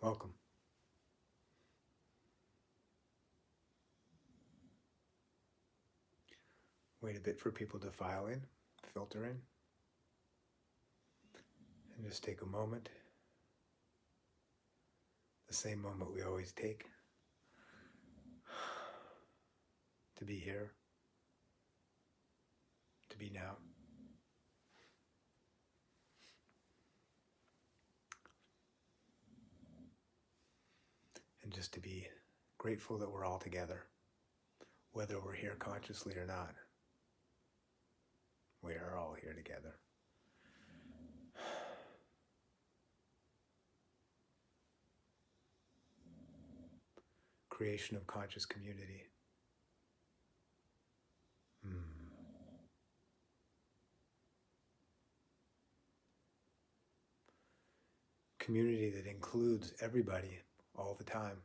Welcome. Wait a bit for people to file in, filter in, and just take a moment, the same moment we always take, to be here, to be now. And just to be grateful that we're all together, whether we're here consciously or not. We are all here together. Creation of conscious community. Community that includes everybody all the time.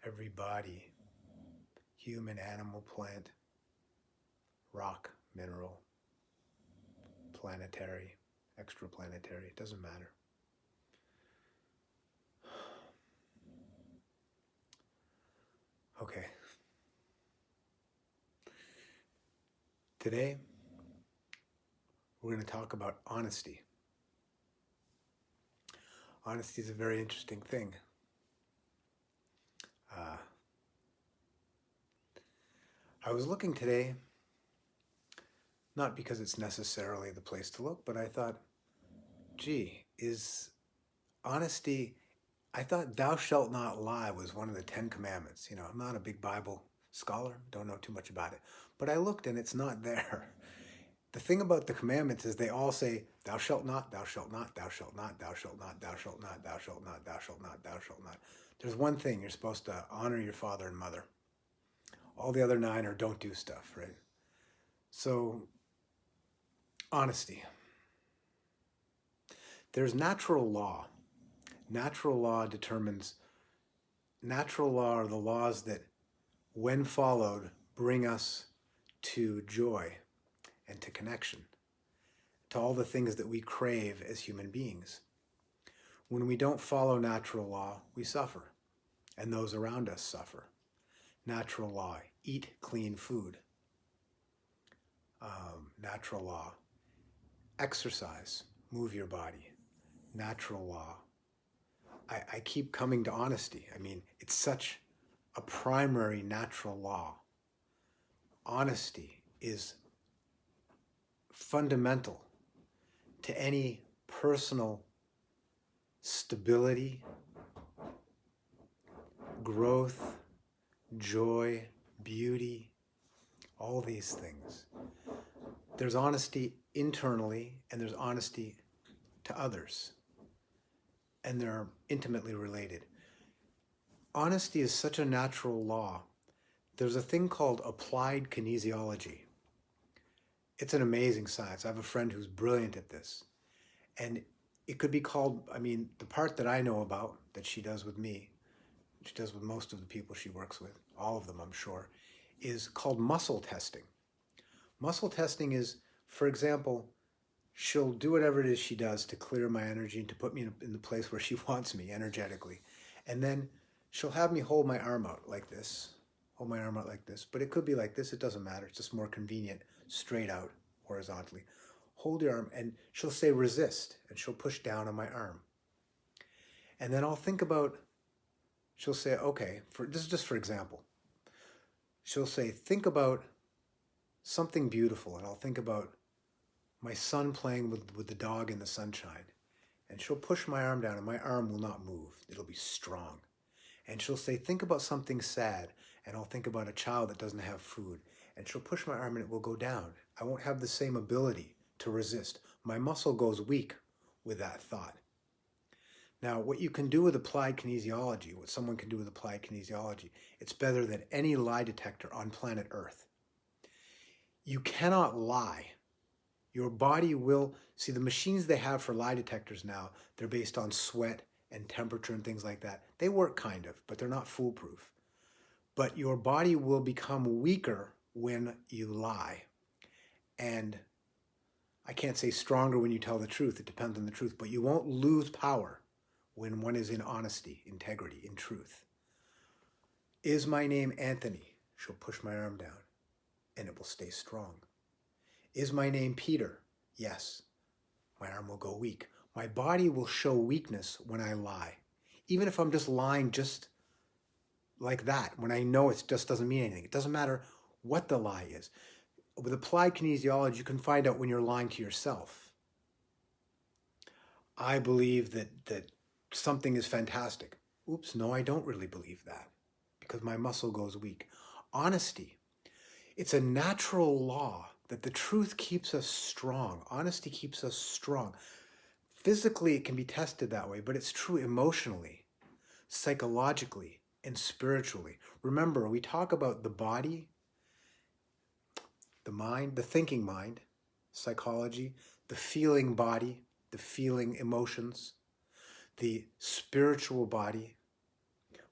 Every body, human, animal, plant, rock, mineral, planetary, extraplanetary, it doesn't matter. Okay. Today, we're going to talk about honesty. Honesty is a very interesting thing. I was looking today, not because it's necessarily the place to look, but I thought, gee, is honesty, I thought thou shalt not lie was one of the 10 commandments. You know, I'm not a big Bible scholar, don't know too much about it, but I looked and it's not there. The thing about the commandments is they all say, thou shalt not, thou shalt not, thou shalt not, thou shalt not, thou shalt not, thou shalt not, thou shalt not, thou shalt not. There's one thing, you're supposed to honor your father and mother. All the other 9 are don't do stuff, right? So, honesty. There's natural law. Natural law determines, natural law are the laws that, when followed, bring us to joy and to connection, to all the things that we crave as human beings. When we don't follow natural law, we suffer, and those around us suffer. Natural law, eat clean food. Natural law, exercise, move your body. Natural law. I keep coming to honesty. I mean, it's such a primary natural law. Honesty is fundamental to any personal stability, growth, joy, beauty, all these things. There's honesty internally and there's honesty to others. And they're intimately related. Honesty is such a natural law. There's a thing called applied kinesiology. It's an amazing science. I have a friend who's brilliant at this. And it could be called, I mean, the part that I know about, that she does with me, she does with most of the people she works with, all of them I'm sure, is called muscle testing. Muscle testing is, for example, she'll do whatever it is she does to clear my energy and to put me in the place where she wants me energetically. And then she'll have me hold my arm out like this, but it could be like this, it doesn't matter, it's just more convenient, straight out, horizontally. Hold your arm, and she'll say resist, and she'll push down on my arm. And then I'll think about, she'll say, okay, this is just for example. She'll say, think about something beautiful, and I'll think about my son playing with the dog in the sunshine. And she'll push my arm down, and my arm will not move. It'll be strong. And she'll say, think about something sad, and I'll think about a child that doesn't have food. And she'll push my arm, and it will go down. I won't have the same ability to resist. My muscle goes weak with that thought. Now, what you can do with applied kinesiology, what someone can do with applied kinesiology, it's better than any lie detector on planet Earth. You cannot lie. Your body will, see the machines they have for lie detectors now, they're based on sweat and temperature and things like that. They work kind of, but they're not foolproof. But your body will become weaker when you lie. And I can't say stronger when you tell the truth. It depends on the truth. But you won't lose power when one is in honesty, integrity, in truth. Is my name Anthony? She'll push my arm down and it will stay strong. Is my name Peter? Yes. My arm will go weak. My body will show weakness when I lie. Even if I'm just lying just like that, when I know it just doesn't mean anything. It doesn't matter what the lie is. With applied kinesiology, you can find out when you're lying to yourself. I believe that something is fantastic. Oops, no, I don't really believe that because my muscle goes weak. Honesty. It's a natural law that the truth keeps us strong. Honesty keeps us strong. Physically, it can be tested that way, but it's true emotionally, psychologically, and spiritually. Remember, we talk about the body, the mind, the thinking mind, psychology, the feeling body, the feeling emotions, the spiritual body.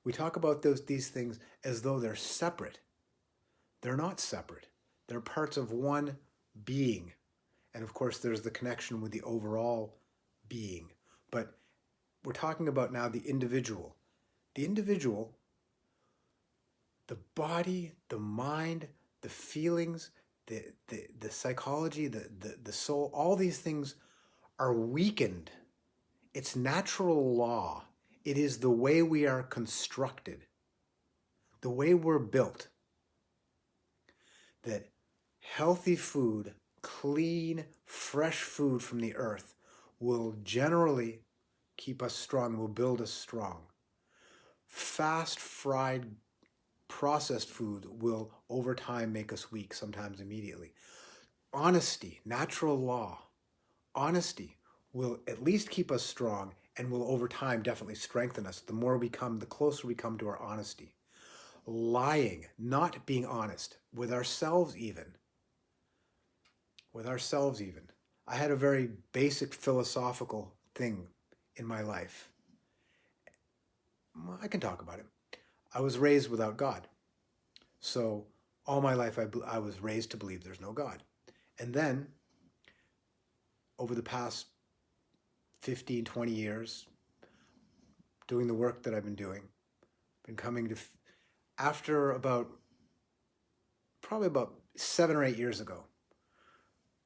We talk about these things as though they're separate. They're not separate. They're parts of one being. And of course, there's the connection with the overall being. But we're talking about now the individual. The individual, the body, the mind, the feelings, the psychology, the soul, all these things are weakened. It's natural law. It is the way we are constructed, the way we're built, that healthy food, clean, fresh food from the earth will generally keep us strong, will build us strong. Fast, fried, processed food will over time make us weak, sometimes immediately. Honesty, natural law, honesty will at least keep us strong and will over time definitely strengthen us. The more we come, the closer we come to our honesty. Lying, not being honest with ourselves even. With ourselves even. I had a very basic philosophical thing in my life. I can talk about it. I was raised without God. So all my life I was raised to believe there's no God. And then over the past 15, 20 years, doing the work that I've been doing, been coming to, after probably about 7 or 8 years ago,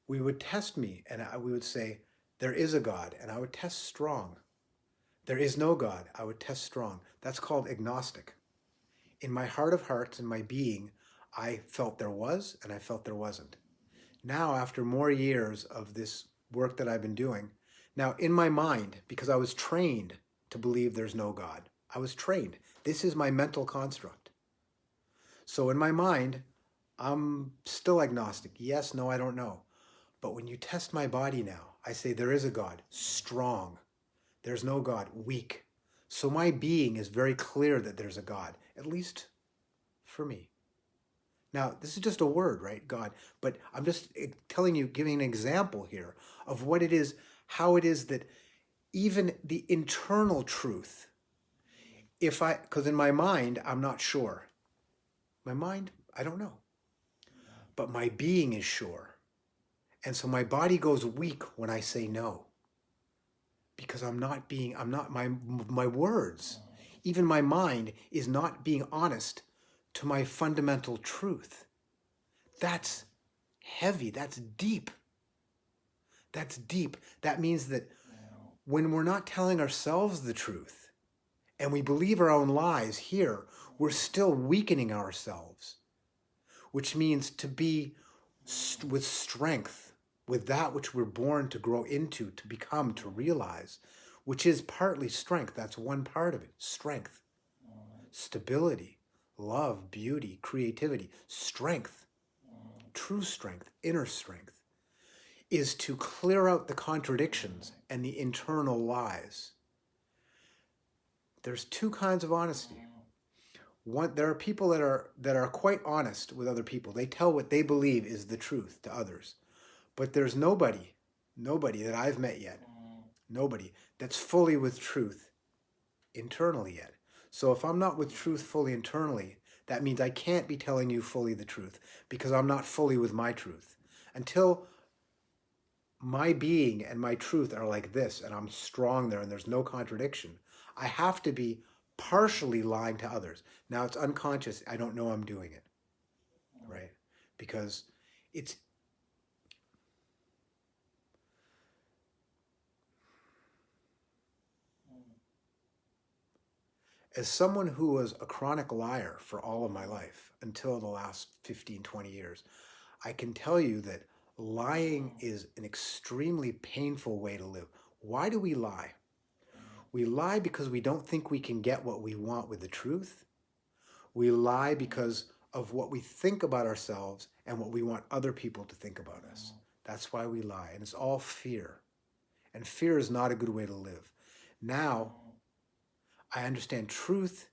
we would test me and we would say, there is a God, and I would test strong. There is no God, I would test strong. That's called agnostic. In my heart of hearts, in my being, I felt there was and I felt there wasn't. Now, after more years of this work that I've been doing, now in my mind, because I was trained to believe there's no God, I was trained. This is my mental construct. So in my mind, I'm still agnostic. Yes, no, I don't know. But when you test my body now, I say there is a God, strong. There's no God, weak. So my being is very clear that there's a God, at least for me. Now, this is just a word, right? God. But I'm just telling you, giving an example here of what it is, how it is that even the internal truth, because in my mind, I'm not sure. My mind, I don't know. But my being is sure. And so my body goes weak when I say no. Because my words, even my mind is not being honest to my fundamental truth. That's heavy, that's deep. That's deep. That means that when we're not telling ourselves the truth and we believe our own lies here, we're still weakening ourselves, which means to be with strength, with that which we're born to grow into, to become, to realize, which is partly strength. That's one part of it. Strength, stability, love, beauty, creativity, strength, true strength, inner strength, is to clear out the contradictions and the internal lies. There's two kinds of honesty. One, there are people that are quite honest with other people. They tell what they believe is the truth to others. But there's nobody that I've met yet, nobody that's fully with truth internally yet. So if I'm not with truth fully internally, that means I can't be telling you fully the truth because I'm not fully with my truth. Until my being and my truth are like this, and I'm strong there, and there's no contradiction, I have to be partially lying to others. Now it's unconscious. I don't know I'm doing it, right? Because it's, as someone who was a chronic liar for all of my life until the last 15, 20 years, I can tell you that lying is an extremely painful way to live. Why do we lie? We lie because we don't think we can get what we want with the truth. We lie because of what we think about ourselves and what we want other people to think about us. That's why we lie. And it's all fear. And fear is not a good way to live. Now, I understand truth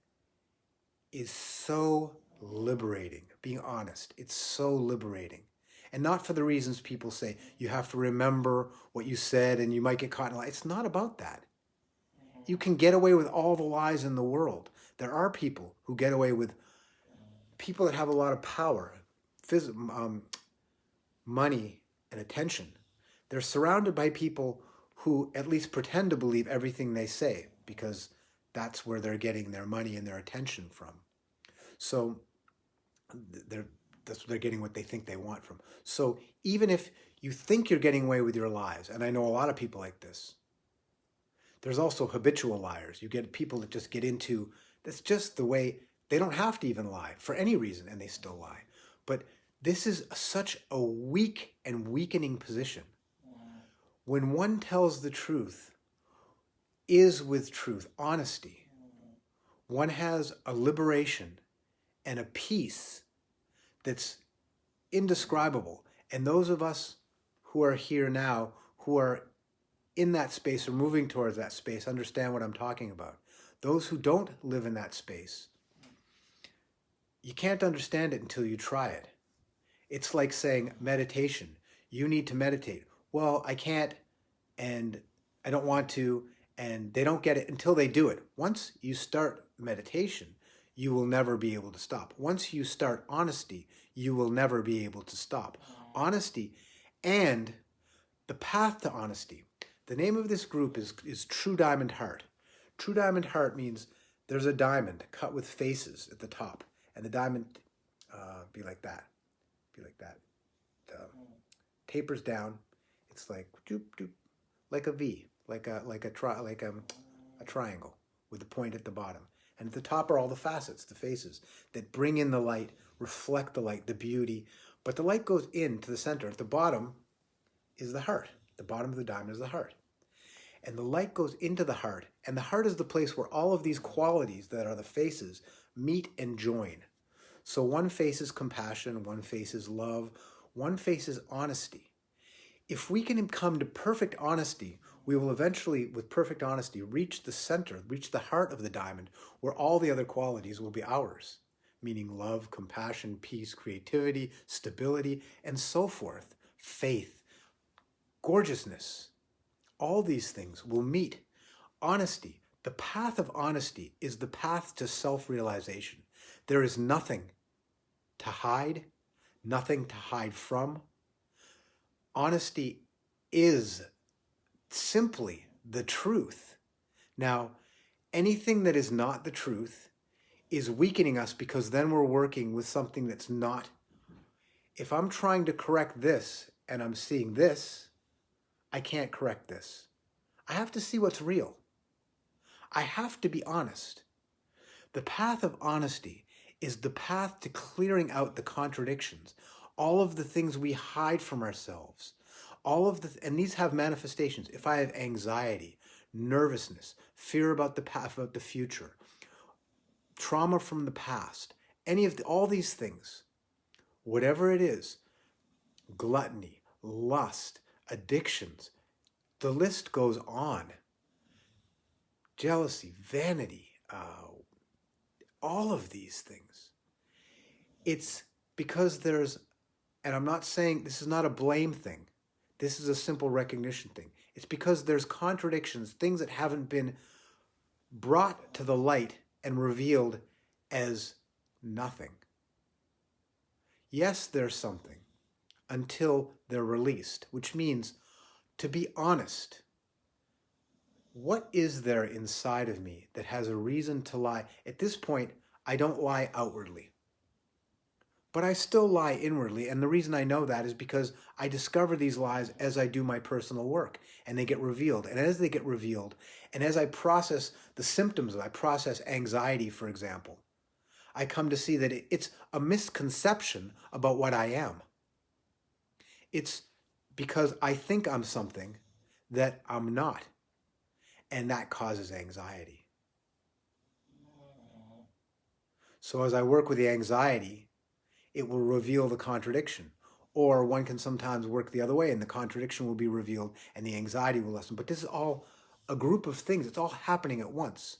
is so liberating. Being honest, it's so liberating. And not for the reasons people say, you have to remember what you said and you might get caught in a lie. It's not about that. You can get away with all the lies in the world. There are people who get away with, people that have a lot of power, money, and attention. They're surrounded by people who at least pretend to believe everything they say, because that's where they're getting their money and their attention from. So they're getting what they think they want from. So even if you think you're getting away with your lies, and I know a lot of people like this, there's also habitual liars. You get people that just get into, that's just the way, they don't have to even lie for any reason, and they still lie. But this is such a weak and weakening position. When one tells the truth, is with truth, honesty, one has a liberation and a peace that's indescribable. And those of us who are here now, who are in that space or moving towards that space, understand what I'm talking about. Those who don't live in that space, you can't understand it until you try it. It's like saying meditation. You need to meditate. Well, I can't, and I don't want to, and they don't get it until they do it. Once you start meditation, you will never be able to stop. Once you start honesty, you will never be able to stop. Honesty and the path to honesty. The name of this group is True Diamond Heart. True Diamond Heart means there's a diamond cut with faces at the top, and the diamond be like that. Tapers down. It's like doop doop, like a V, like a triangle with the point at the bottom. And at the top are all the facets, the faces that bring in the light, reflect the light, the beauty. But the light goes into the center. At the bottom is the heart. The bottom of the diamond is the heart. And the light goes into the heart. And the heart is the place where all of these qualities that are the faces meet and join. So one face is compassion, one face is love, one face is honesty. If we can come to perfect honesty, we will eventually, with perfect honesty, reach the center, reach the heart of the diamond, where all the other qualities will be ours, meaning love, compassion, peace, creativity, stability, and so forth, faith, gorgeousness. All these things will meet. Honesty, the path of honesty is the path to self-realization. There is nothing to hide, nothing to hide from. Honesty is simply the truth. Now, anything that is not the truth is weakening us, because then we're working with something that's not. If I'm trying to correct this and I'm seeing this, I can't correct this. I have to see what's real. I have to be honest. The path of honesty is the path to clearing out the contradictions, all of the things we hide from ourselves, and these have manifestations. If I have anxiety, nervousness, fear about the path, about the future, trauma from the past, all these things, whatever it is, gluttony, lust, addictions, the list goes on. Jealousy, vanity, all of these things. It's because and I'm not saying this is not a blame thing. This is a simple recognition thing. It's because there's contradictions, things that haven't been brought to the light and revealed as nothing. Yes, there's something until they're released, which means to be honest. What is there inside of me that has a reason to lie? At this point, I don't lie outwardly, but I still lie inwardly. And the reason I know that is because I discover these lies as I do my personal work, and they get revealed. And as they get revealed, and as I process the symptoms, I process anxiety, for example, I come to see that it's a misconception about what I am. It's because I think I'm something that I'm not. And that causes anxiety. So as I work with the anxiety, it will reveal the contradiction. Or one can sometimes work the other way and the contradiction will be revealed and the anxiety will lessen. But this is all a group of things. It's all happening at once.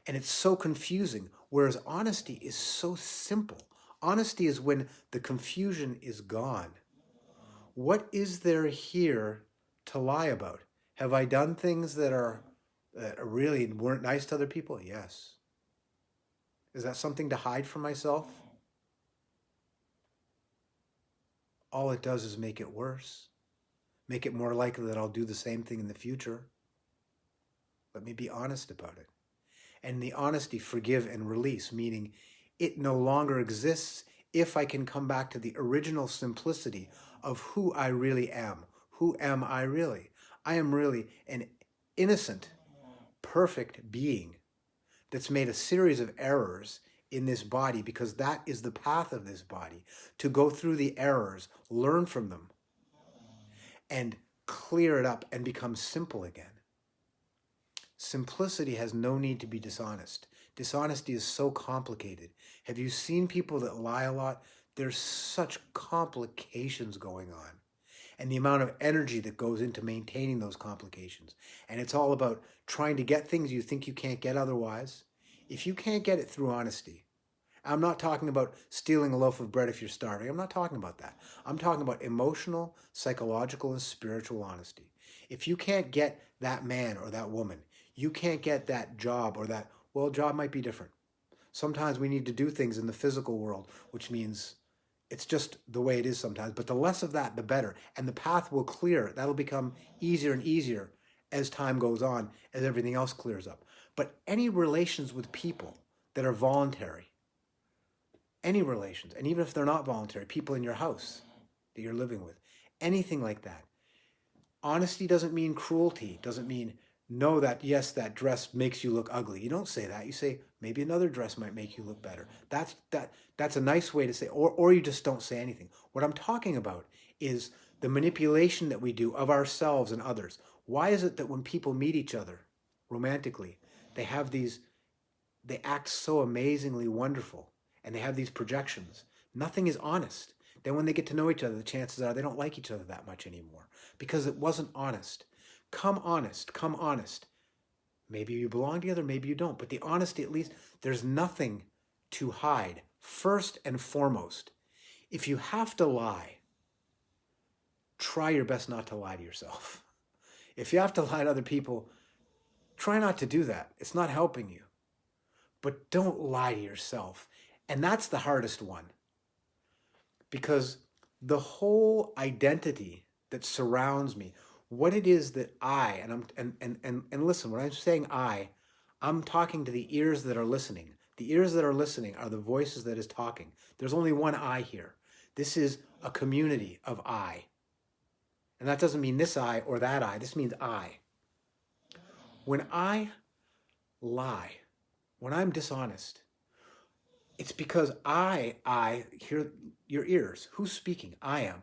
And it's so confusing, whereas honesty is so simple. Honesty is when the confusion is gone. What is there here to lie about? Have I done things that really weren't nice to other people? Yes. Is that something to hide from myself? All it does is make it worse. Make it more likely that I'll do the same thing in the future. Let me be honest about it. And the honesty, forgive and release, meaning it no longer exists if I can come back to the original simplicity of who I really am. Who am I really? I am really an innocent, perfect being that's made a series of errors in this body, because that is the path of this body, to go through the errors, learn from them, and clear it up and become simple again. Simplicity has no need to be dishonest. Dishonesty is so complicated. Have you seen people that lie a lot? There's such complications going on, and the amount of energy that goes into maintaining those complications. And it's all about trying to get things you think you can't get otherwise. If you can't get it through honesty, I'm not talking about stealing a loaf of bread if you're starving. I'm not talking about that. I'm talking about emotional, psychological, and spiritual honesty. If you can't get that man or that woman, you can't get that job or that, well, job might be different. Sometimes we need to do things in the physical world, which means it's just the way it is sometimes. But the less of that, the better. And the path will clear. That'll become easier and easier as time goes on, as everything else clears up. But any relations with people that are voluntary, any relations, and even if they're not voluntary, people in your house that you're living with, anything like that. Honesty doesn't mean cruelty, doesn't mean, no, that, yes, that dress makes you look ugly. You don't say that. You say, maybe another dress might make you look better. That's a nice way to say, or you just don't say anything. What I'm talking about is the manipulation that we do of ourselves and others. Why is it that when people meet each other romantically, they act so amazingly wonderful, and they have these projections? Nothing is honest. Then when they get to know each other, the chances are they don't like each other that much anymore, because it wasn't honest. Come honest, come honest. Maybe you belong together, maybe you don't, but the honesty, at least, there's nothing to hide. First and foremost, if you have to lie, try your best not to lie to yourself. If you have to lie to other people, try not to do that. It's not helping you. But don't lie to yourself. And that's the hardest one, because the whole identity that surrounds me, what it is that and listen, when I'm saying I'm talking to the ears that are listening. The ears that are listening are the voices that is talking. There's only one I here. This is a community of I. And that doesn't mean this I or that I. This means I. When I lie, when I'm dishonest, it's because I hear your ears. Who's speaking? I am.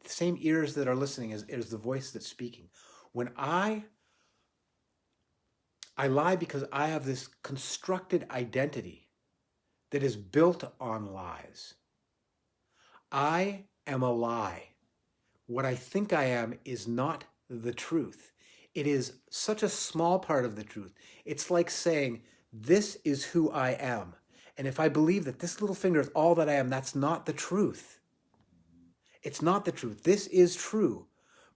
The same ears that are listening is the voice that's speaking. When I lie because I have this constructed identity that is built on lies. I am a lie. What I think I am is not the truth. It is such a small part of the truth. It's like saying, this is who I am. And if I believe that this little finger is all that I am, that's not the truth. It's not the truth. This is true.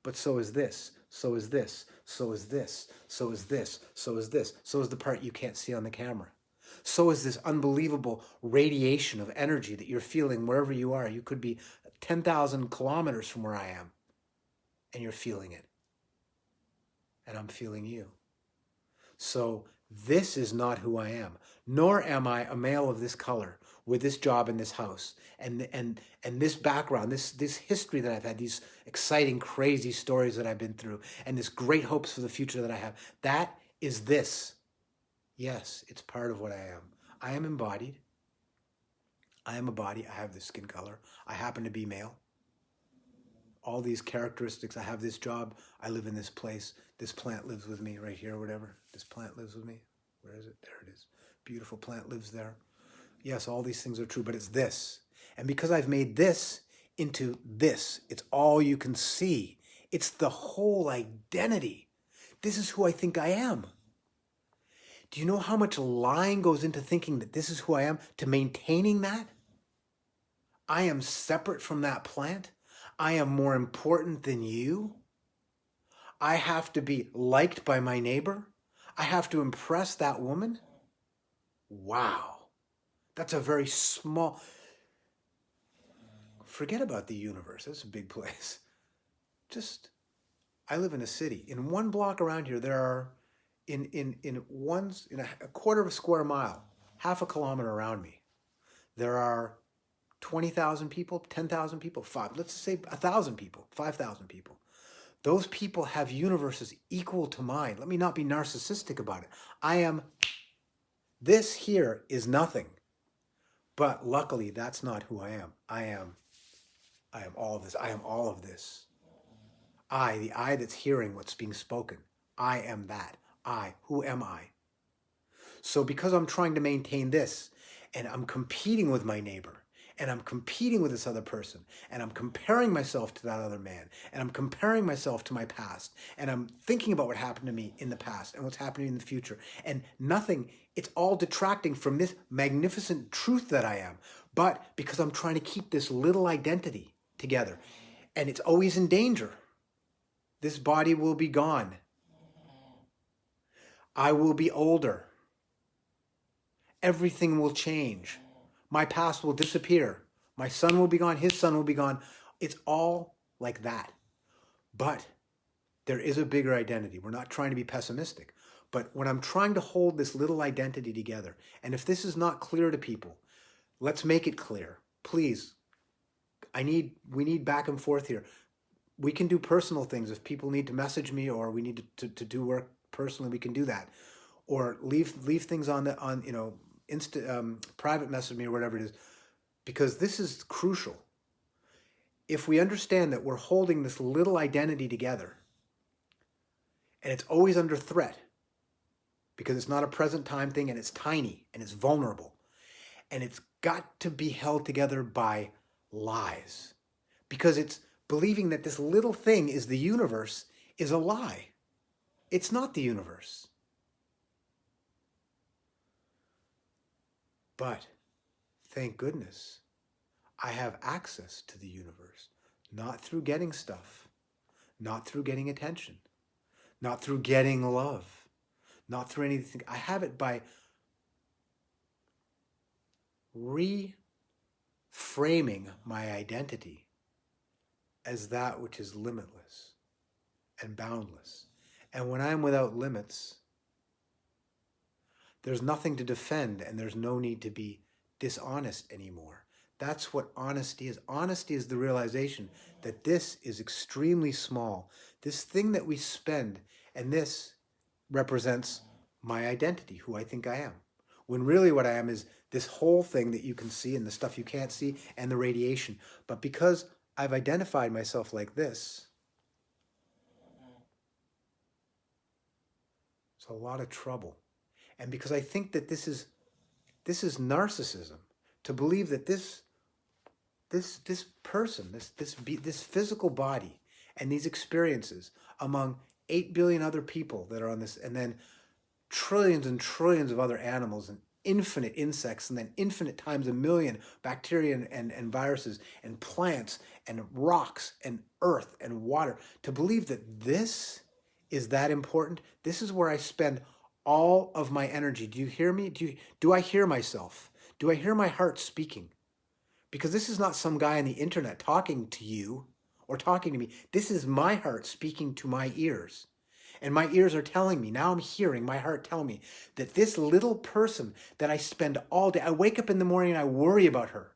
But so is this. So is this. So is this. So is this. So is this. So is the part you can't see on the camera. So is this unbelievable radiation of energy that you're feeling wherever you are. You could be 10,000 kilometers from where I am, and you're feeling it. and I'm feeling you. So this is not who I am, nor am I a male of this color with this job in this house and this background, this history that I've had, these exciting, crazy stories that I've been through, and this great hopes for the future that I have. That is this. Yes, it's part of what I am. I am embodied. I am a body. I have this skin color. I happen to be male. All these characteristics. I have this job. I live in this place. This plant lives with me right here, whatever. This plant lives with me. Where is it? There it is. Beautiful plant lives there. Yes, all these things are true, but it's this. And because I've made this into this, it's all you can see. It's the whole identity. This is who I think I am. Do you know how much lying goes into thinking that this is who I am, to maintaining that? I am separate from that plant. I am more important than you. I have to be liked by my neighbor. I have to impress that woman. Wow. That's a very small... Forget about the universe. It's a big place. I live in a city. In one block around here, there are, in a quarter of a square mile, half a kilometer around me, there are 20,000 people, 10,000 people, let's say 1,000 people, 5,000 people. Those people have universes equal to mine. Let me not be narcissistic about it. This here is nothing. But luckily, that's not who I am. I am all of this. I am all of this. The I that's hearing what's being spoken. I am that. Who am I? So because I'm trying to maintain this, and I'm competing with my neighbor, and I'm competing with this other person, and I'm comparing myself to that other man, and I'm comparing myself to my past, and I'm thinking about what happened to me in the past and what's happening in the future, and nothing, it's all detracting from this magnificent truth that I am. But because I'm trying to keep this little identity together, and it's always in danger. This body will be gone. I will be older. Everything will change. My past will disappear. My son will be gone. His son will be gone. It's all like that. But there is a bigger identity. We're not trying to be pessimistic. But when I'm trying to hold this little identity together, and if this is not clear to people, let's make it clear. Please, we need back and forth here. We can do personal things. If people need to message me, or we need to do work personally, we can do that. Or leave things on private message me or whatever it is, because this is crucial. If we understand that we're holding this little identity together, and it's always under threat, because it's not a present time thing, and it's tiny, and it's vulnerable, and it's got to be held together by lies, because it's believing that this little thing is the universe is a lie. It's not the universe. But thank goodness I have access to the universe, not through getting stuff, not through getting attention, not through getting love, not through anything. I have it by reframing my identity as that which is limitless and boundless. And when I'm without limits, there's nothing to defend, and there's no need to be dishonest anymore. That's what honesty is. Honesty is the realization that this is extremely small. This thing that we spend, and this represents my identity, who I think I am. When really what I am is this whole thing that you can see and the stuff you can't see and the radiation. But because I've identified myself like this, it's a lot of trouble. And because I think that this is narcissism, to believe that this person, this physical body and these experiences among 8 billion other people that are on this, and then trillions and trillions of other animals and infinite insects, and then infinite times a million bacteria and viruses and plants and rocks and earth and water, to believe that this is that important. This is where I spend all of my energy. Do you hear me? Do I hear myself? Do I hear my heart speaking? Because this is not some guy on the internet talking to you or talking to me. This is my heart speaking to my ears. And my ears are telling me, now I'm hearing my heart tell me that this little person that I spend all day, I wake up in the morning and I worry about her.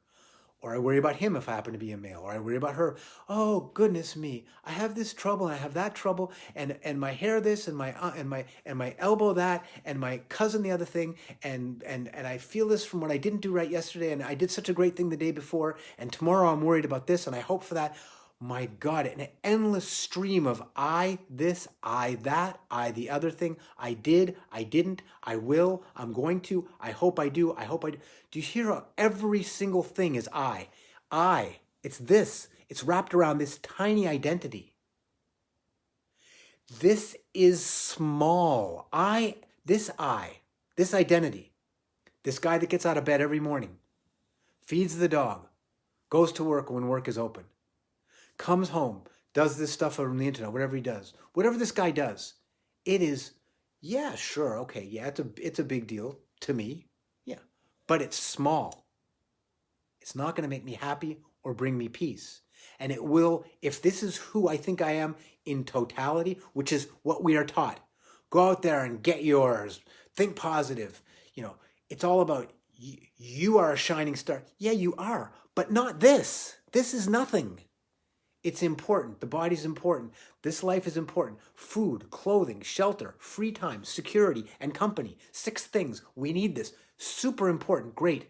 Or I worry about him if I happen to be a male. Or I worry about her. Oh, goodness me. I have this trouble and I have that trouble. And my hair this and my elbow that and my cousin the other thing. And I feel this from what I didn't do right yesterday. And I did such a great thing the day before. And tomorrow I'm worried about this and I hope for that. My God, an endless stream of I this, I that, I the other thing, I did, I didn't, I will, I'm going to, I hope I do, I hope I do. Do you hear how every single thing is I? It's this. It's wrapped around this tiny identity. This is small. This identity, this guy that gets out of bed every morning, feeds the dog, goes to work when work is open, comes home, does this stuff on the internet, whatever he does, whatever this guy does, it is, yeah, sure, okay, yeah, it's a big deal to me, yeah, but it's small. It's not going to make me happy or bring me peace. And it will, if this is who I think I am in totality, which is what we are taught, go out there and get yours, think positive, it's all about you are a shining star. Yeah, you are, but not this. This is nothing. It's important. The body's important. This life is important. Food, clothing, shelter, free time, security, and company. 6 things. We need this. Super important. Great.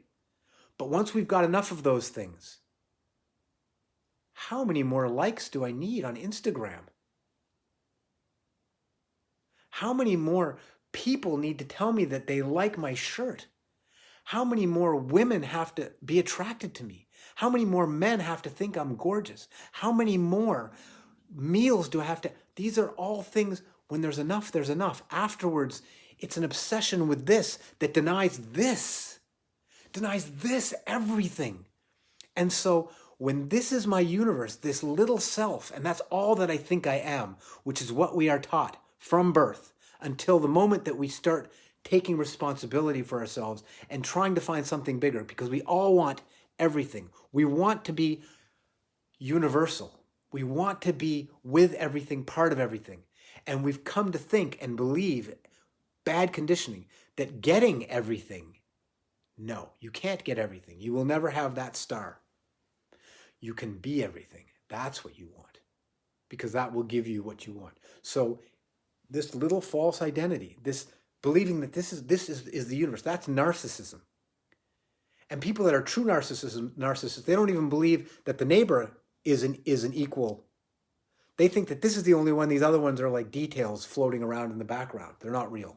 But once we've got enough of those things, how many more likes do I need on Instagram? How many more people need to tell me that they like my shirt? How many more women have to be attracted to me? How many more men have to think I'm gorgeous? How many more meals do I have to? These are all things, when there's enough, there's enough. Afterwards, it's an obsession with this that denies this everything. And so when this is my universe, this little self, and that's all that I think I am, which is what we are taught from birth until the moment that we start taking responsibility for ourselves and trying to find something bigger, because we all want everything. We want to be universal. We want to be with everything, part of everything. And we've come to think and believe, bad conditioning, that getting everything, no, you can't get everything. You will never have that star. You can be everything. That's what you want, because that will give you what you want. So this little false identity, this believing that this is the universe, that's narcissism. And people that are true narcissists, they don't even believe that the neighbor is an equal. They think that this is the only one. These other ones are like details floating around in the background. They're not real.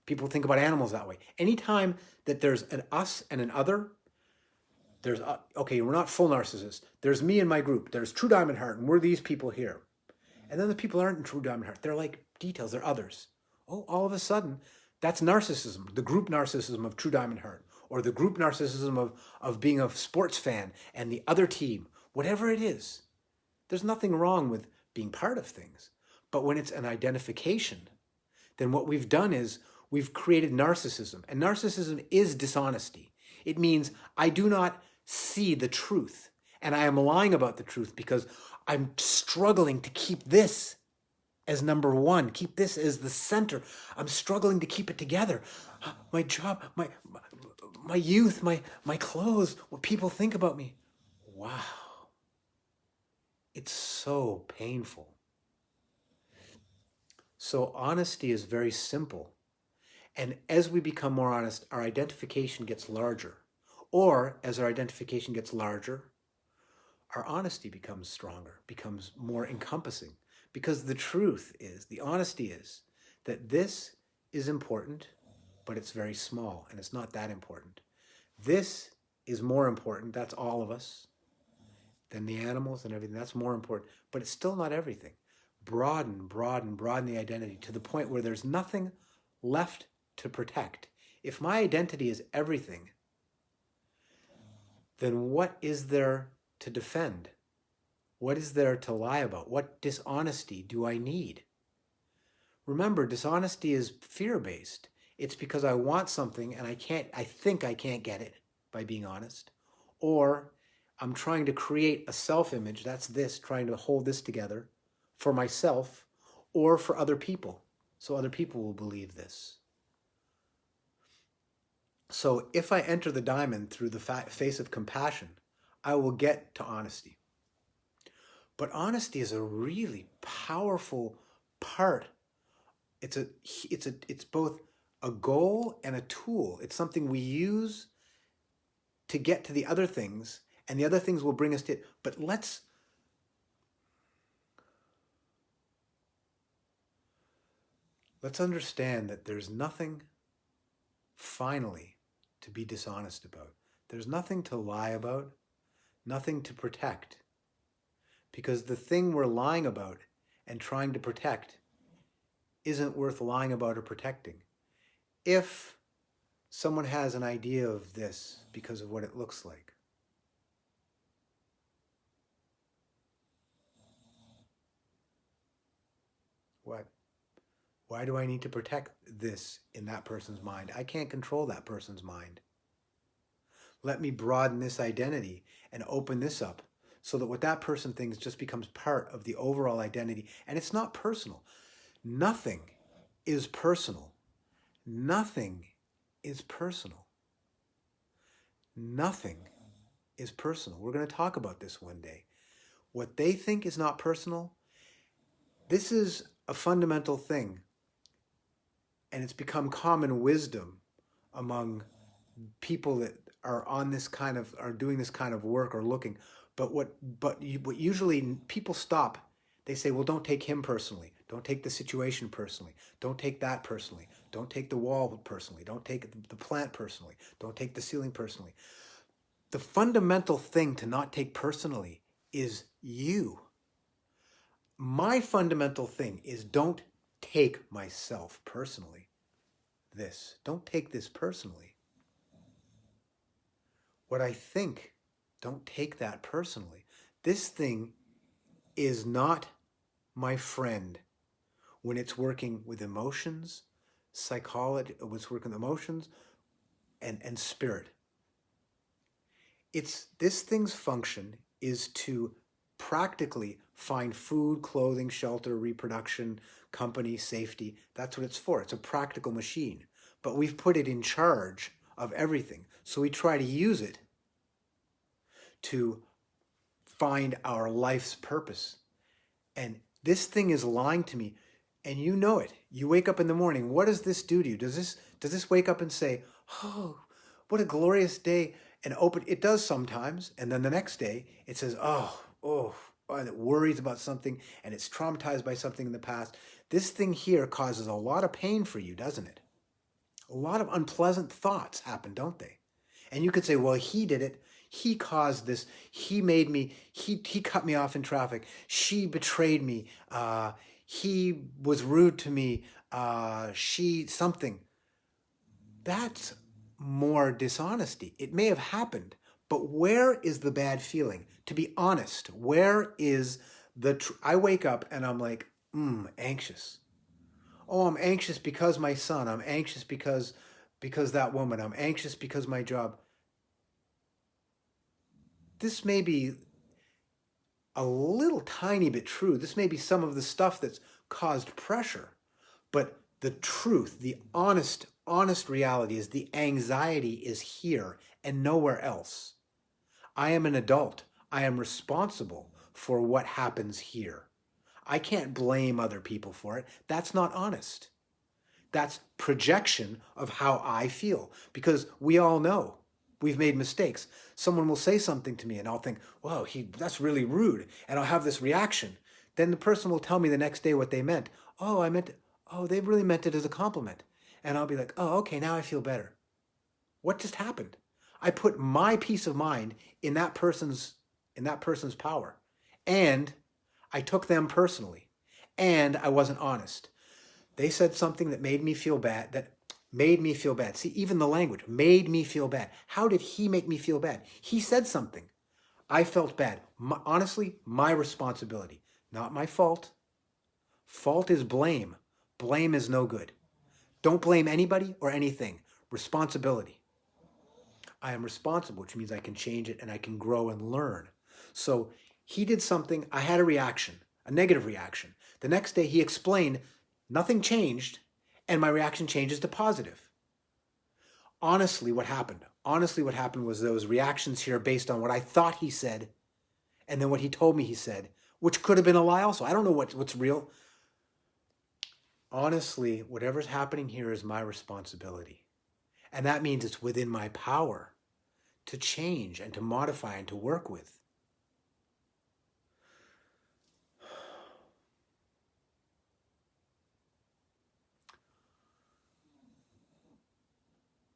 People think about animals that way. Anytime that there's an us and an other, there's, okay, we're not full narcissists. There's me and my group. There's True Diamond Heart, and we're these people here. And then the people aren't in True Diamond Heart. They're like details. They're others. Oh, all of a sudden, that's narcissism, the group narcissism of True Diamond Heart, or the group narcissism of being a sports fan and the other team, whatever it is. There's nothing wrong with being part of things. But when it's an identification, then what we've done is we've created narcissism. And narcissism is dishonesty. It means I do not see the truth, and I am lying about the truth because I'm struggling to keep this as number one, keep this as the center. I'm struggling to keep it together. My job, my youth, my clothes, what people think about me. Wow. It's so painful. So honesty is very simple. And as we become more honest, our identification gets larger. Or as our identification gets larger, our honesty becomes stronger, becomes more encompassing. Because the truth is, the honesty is, that this is important, but it's very small, and it's not that important. This is more important, that's all of us, than the animals and everything. That's more important, but it's still not everything. Broaden the identity to the point where there's nothing left to protect. If my identity is everything, then what is there to defend? What is there to lie about? What dishonesty do I need? Remember, dishonesty is fear-based. It's because I want something and I think I can't get it by being honest. Or I'm trying to create a self-image, that's this, trying to hold this together for myself. or for other people, so other people will believe this. So if I enter the diamond through the face of compassion, I will get to honesty. But honesty is a really powerful part. It's both a goal and a tool. It's something we use to get to the other things, and the other things will bring us to it. But let's understand that there's nothing, finally, to be dishonest about. There's nothing to lie about, nothing to protect. Because the thing we're lying about and trying to protect isn't worth lying about or protecting. If someone has an idea of this because of what it looks like, what? Why do I need to protect this in that person's mind? I can't control that person's mind. Let me broaden this identity and open this up so that what that person thinks just becomes part of the overall identity. And it's not personal. Nothing is personal. Nothing is personal. Nothing is personal. We're going to talk about this one day. What they think is not personal, this is a fundamental thing. And it's become common wisdom among people that are on this kind of, are doing this kind of work or looking. But what usually people stop, they say, well, don't take him personally. Don't take the situation personally. Don't take that personally. Don't take the wall personally. Don't take the plant personally. Don't take the ceiling personally. The fundamental thing to not take personally is you. My fundamental thing is don't take myself personally. Don't take this personally. What I think, don't take that personally. This thing is not my friend when it's working with emotions, psychology, it's working with emotions and spirit. This thing's function is to practically find food, clothing, shelter, reproduction, company, safety. That's what it's for. It's a practical machine. But we've put it in charge of everything. So we try to use it to find our life's purpose. And this thing is lying to me, and you know it. You wake up in the morning. What does this do to you? Does this wake up and say, oh, what a glorious day, and open? It does sometimes. And then the next day it says, oh, and it worries about something, and it's traumatized by something in the past. This thing here causes a lot of pain for you, doesn't it? A lot of unpleasant thoughts happen, don't they? And you could say, well, he did it. He caused this. He made me. He cut me off in traffic. She betrayed me. He was rude to me. She something. That's more dishonesty. It may have happened, but where is the bad feeling? To be honest, where is I wake up and I'm like, anxious. Oh, I'm anxious because my son. I'm anxious because that woman. I'm anxious because my job. This may be a little tiny bit true. This may be some of the stuff that's caused pressure. But the truth, the honest reality is the anxiety is here and nowhere else. I am an adult. I am responsible for what happens here. I can't blame other people for it. That's not honest. That's projection of how I feel, because we all know we've made mistakes. Someone will say something to me and I'll think, whoa, that's really rude. And I'll have this reaction. Then the person will tell me the next day what they meant. Oh, they really meant it as a compliment. And I'll be like, oh, okay, now I feel better. What just happened? I put my peace of mind in that person's power. And I took them personally. And I wasn't honest. They said something that made me feel bad, See, even the language, made me feel bad. How did he make me feel bad? He said something. I felt bad. Honestly, my responsibility, not my fault. Fault is blame. Blame is no good. Don't blame anybody or anything. Responsibility. I am responsible, which means I can change it and I can grow and learn. So he did something. I had a reaction. a negative reaction. The next day he explained nothing changed and my reaction changes to positive. Honestly, what happened? Honestly, what happened was those reactions here based on what I thought he said and then what he told me he said, which could have been a lie also. I don't know what's real. Honestly, whatever's happening here is my responsibility. And that means it's within my power to change and to modify and to work with.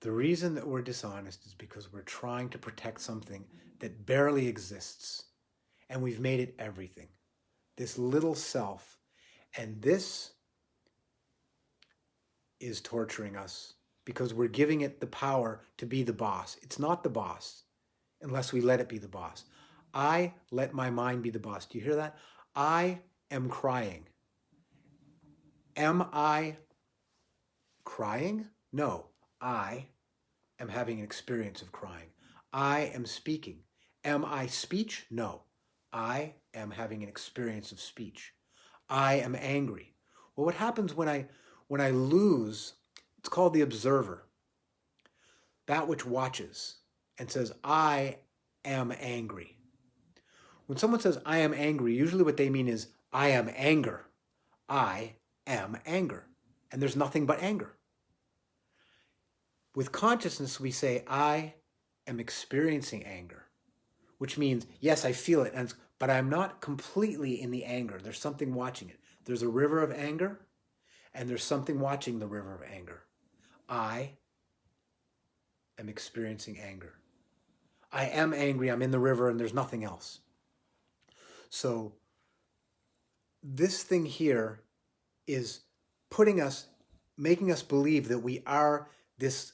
The reason that we're dishonest is because we're trying to protect something that barely exists. And we've made it everything. This little self. And this is torturing us because we're giving it the power to be the boss. It's not the boss unless we let it be the boss. I let my mind be the boss. Do you hear that? I am crying. Am I crying? No. I am having an experience of crying. I am speaking. Am I speech? No. I am having an experience of speech. I am angry. Well, what happens when I lose, it's called the observer. That which watches and says, I am angry. When someone says, I am angry, usually what they mean is, I am anger. I am anger. And there's nothing but anger. With consciousness, we say, I am experiencing anger, which means, yes, I feel it, but I'm not completely in the anger. There's something watching it. There's a river of anger, and there's something watching the river of anger. I am experiencing anger. I am angry, I'm in the river, and there's nothing else. So this thing here is making us believe that we are this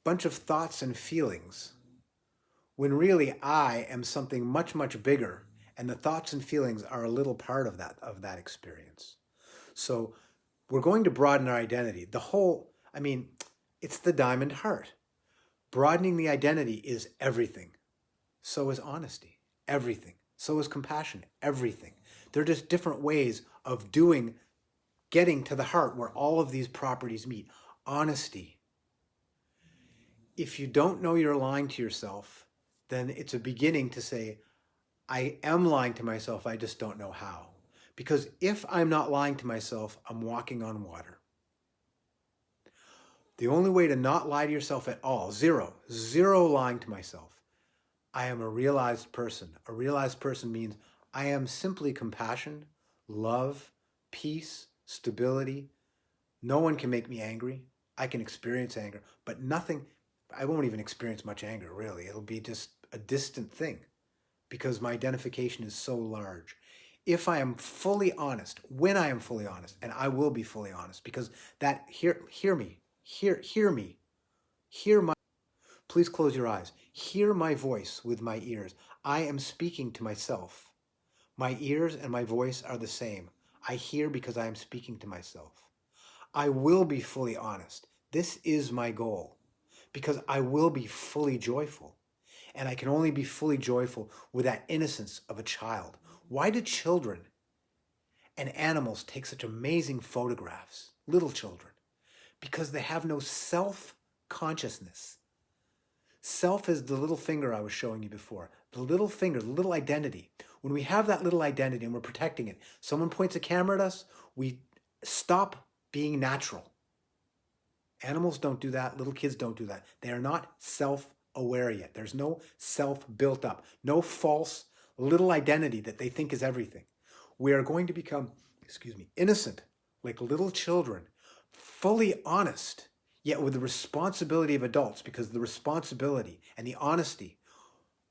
bunch of thoughts and feelings, when really I am something much, much bigger, and the thoughts and feelings are a little part of that experience. So we're going to broaden our identity. It's the diamond heart. Broadening the identity is everything. So is honesty, everything. So is compassion, everything. They're just different ways of getting to the heart where all of these properties meet. Honesty. If you don't know you're lying to yourself, then it's a beginning to say, I am lying to myself, I just don't know how. Because if I'm not lying to myself, I'm walking on water. The only way to not lie to yourself at all, zero lying to myself. I am a realized person. A realized person means I am simply compassion, love, peace, stability. No one can make me angry. I can experience anger, but I won't even experience much anger, really. It'll be just a distant thing because my identification is so large. If I am fully honest, when I am fully honest, and I will be fully honest, because hear me, please close your eyes. Hear my voice with my ears. I am speaking to myself. My ears and my voice are the same. I hear because I am speaking to myself. I will be fully honest. This is my goal because I will be fully joyful. And I can only be fully joyful with that innocence of a child. Why do children and animals take such amazing photographs? Little children. Because they have no self-consciousness. Self is the little finger I was showing you before. The little finger, the little identity. When we have that little identity and we're protecting it, someone points a camera at us, we stop being natural. Animals don't do that. Little kids don't do that. They are not self-aware yet. There's no self built up. No false little identity that they think is everything. We are going to become, innocent, like little children, fully honest, yet with the responsibility of adults, because the responsibility and the honesty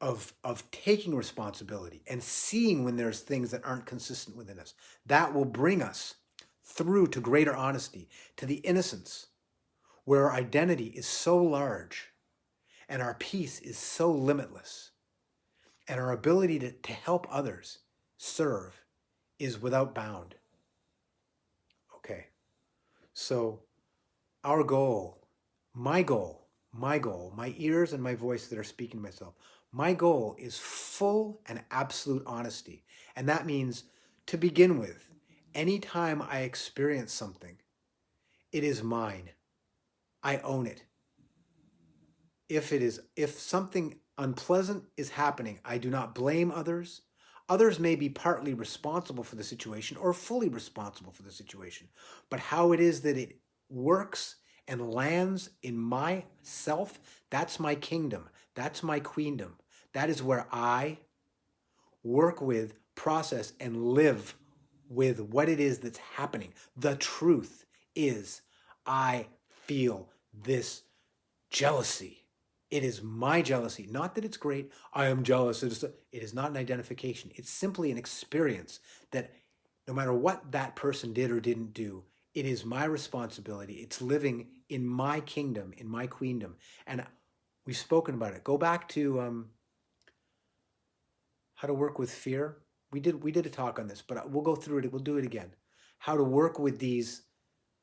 of taking responsibility and seeing when there's things that aren't consistent within us, that will bring us through to greater honesty, to the innocence, where our identity is so large and our peace is so limitless and our ability to help others serve is without bound. Okay, so our goal, my ears and my voice that are speaking to myself, my goal is full and absolute honesty. And that means To begin with, anytime I experience something, it is mine. I own it. If something unpleasant is happening, I do not blame others. Others may be partly responsible for the situation or fully responsible for the situation, but how it is that it works and lands in myself, that's my kingdom. That's my queendom. That is where I work with, process, and live with what it is that's happening. The truth is, I feel this jealousy. It is my jealousy. Not that it's great. I am jealous. It is not an identification. It's simply an experience that no matter what that person did or didn't do, it is my responsibility. It's living in my kingdom, in my queendom. And we've spoken about it. Go back to how to work with fear. We did a talk on this, but we'll go through it. We'll do it again. How to work with these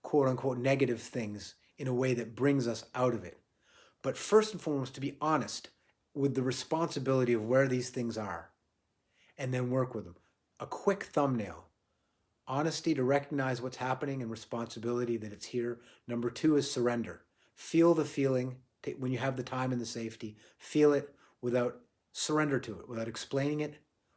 quote unquote negative things in a way that brings us out of it. But first and foremost, to be honest with the responsibility of where these things are, and then work with them. A quick thumbnail. Honesty to recognize what's happening and responsibility that it's here. Number 2 is surrender. Feel the feeling when you have the time and the safety. Feel it without surrender to it, without explaining it,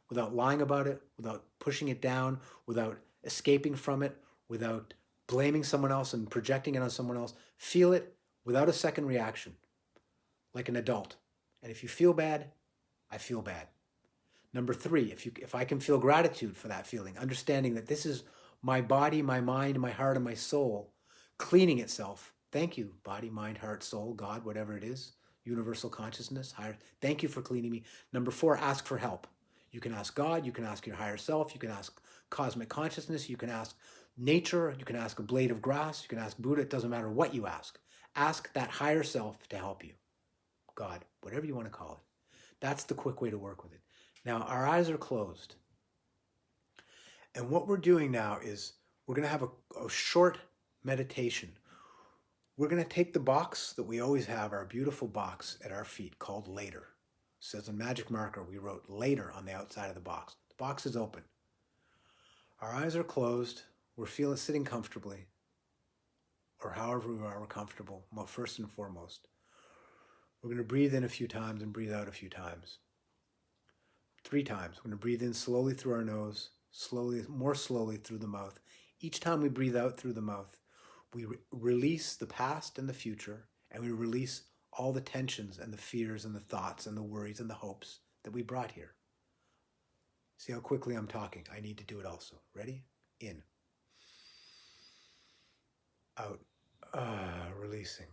without lying about it, without pushing it down, without escaping from it, without blaming someone else and projecting it on someone else. Feel it without a second reaction, like an adult. And if you feel bad, I feel bad. Number 3, if I can feel gratitude for that feeling, understanding that this is my body, my mind, my heart, and my soul cleaning itself. Thank you, body, mind, heart, soul, God, whatever it is, universal consciousness, higher. Thank you for cleaning me. Number 4, ask for help. You can ask God, you can ask your higher self, you can ask cosmic consciousness, you can ask nature, you can ask a blade of grass, you can ask Buddha. It doesn't matter what you ask. Ask that higher self to help you. God, whatever you want to call it. That's the quick way to work with it. Now, our eyes are closed. And what we're doing now is we're going to have a short meditation. We're going to take the box that we always have, our beautiful box at our feet called later. It says in magic marker, we wrote later on the outside of the box. The box is open. Our eyes are closed. We're sitting comfortably, or however we are, we're comfortable, well, first and foremost. We're going to breathe in a few times and breathe out a few times. 3 times. We're going to breathe in slowly through our nose, more slowly through the mouth. Each time we breathe out through the mouth, we release the past and the future, and we release all the tensions and the fears and the thoughts and the worries and the hopes that we brought here. See how quickly I'm talking? I need to do it also. Ready? In. Out. Releasing.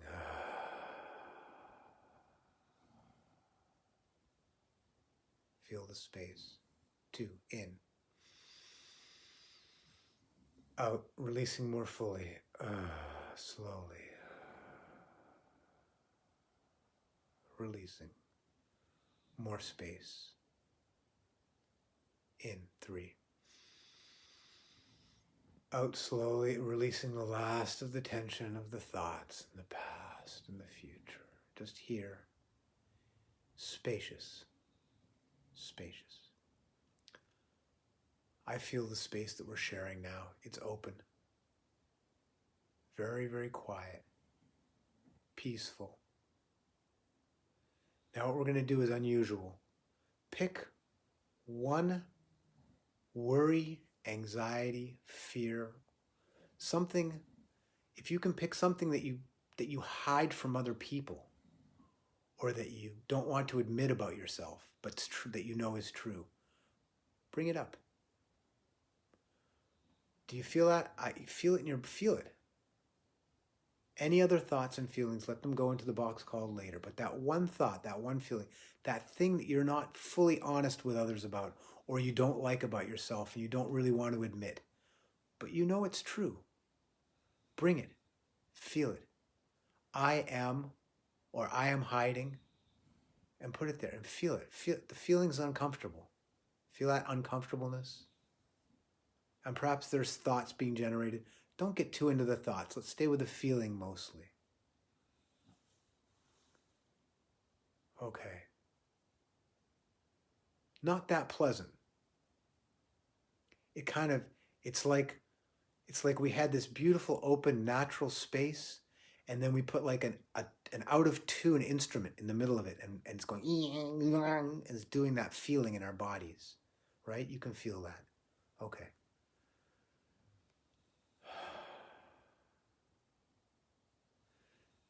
Feel the space. 2. In. Out. Releasing more fully. Slowly. Releasing. More space. In. 3. Out slowly, releasing the last of the tension of the thoughts and the past and the future. Just here. Spacious. Spacious. I feel the space that we're sharing now. It's open. Very, very quiet. Peaceful. Now what we're going to do is unusual. Pick one worry, anxiety, fear, something. If you can pick something that you hide from other people, or that you don't want to admit about yourself, but it's true, that you know is true, bring it up. Do you feel that? I feel it in your feel it. Any other thoughts and feelings, let them go into the box called later. But that one thought, that one feeling, that thing that you're not fully honest with others about, or you don't like about yourself and you don't really want to admit, but you know it's true, bring it. Feel it. I am, or I am hiding, and put it there and feel it. Feel the feeling's uncomfortable. Feel that uncomfortableness. And perhaps there's thoughts being generated. Don't get too into the thoughts. Let's stay with the feeling mostly. Okay. Not that pleasant. it's like we had this beautiful open natural space, and then we put like an out of tune instrument in the middle of it, and it's going and it's doing that feeling in our bodies, right? You can feel that. Okay.